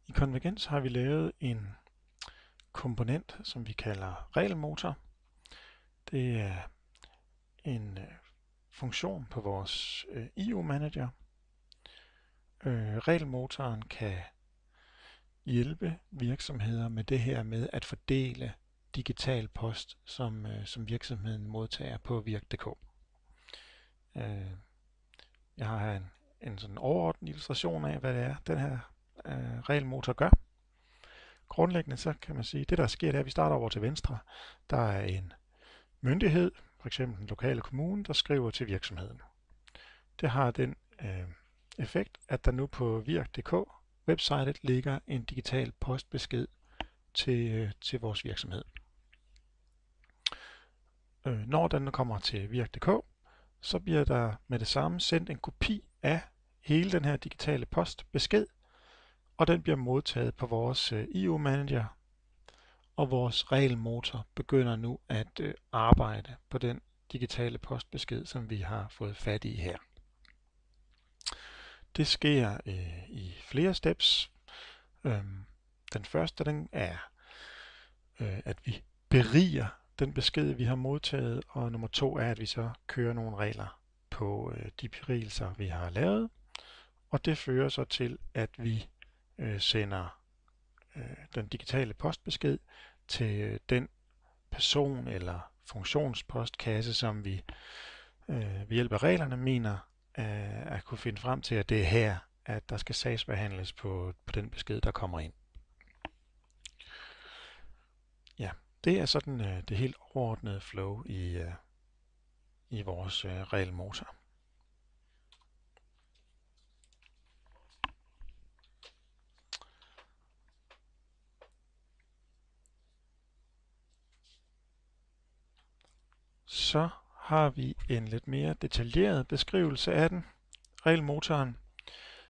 I Konvergens har vi lavet en komponent, som vi kalder regelmotor. Det er en funktion på vores IO-manager. Regelmotoren kan hjælpe virksomheder med det her med at fordele digital post, som virksomheden modtager på virk.dk. Jeg har her en sådan overordnet illustration af, hvad det er, den her regelmotor gør. Grundlæggende så kan man sige, at det der sker, det er, at vi starter over til venstre. Der er en myndighed, f.eks. den lokale kommune, der skriver til virksomheden. Det har den effekt, at der nu på virk.dk websitet ligger en digital postbesked til vores virksomhed. Når den kommer til virk.dk, så bliver der med det samme sendt en kopi af hele den her digitale postbesked, og den bliver modtaget på vores IO-manager, og vores regelmotor begynder nu at arbejde på den digitale postbesked, som vi har fået fat i her. Det sker i flere steps. Den første den er, at vi beriger den besked, vi har modtaget, og nummer 2 er, at vi så kører nogle regler på de berigelser, vi har lavet, og det fører så til, at vi sender den digitale postbesked til den person eller funktionspostkasse, som vi ved hjælp af reglerne mener at kunne finde frem til, at det er her, at der skal sagsbehandles på den besked, der kommer ind. Ja, det er sådan det helt overordnede flow i vores regelmotor. Så har vi en lidt mere detaljeret beskrivelse af den, regelmotoren.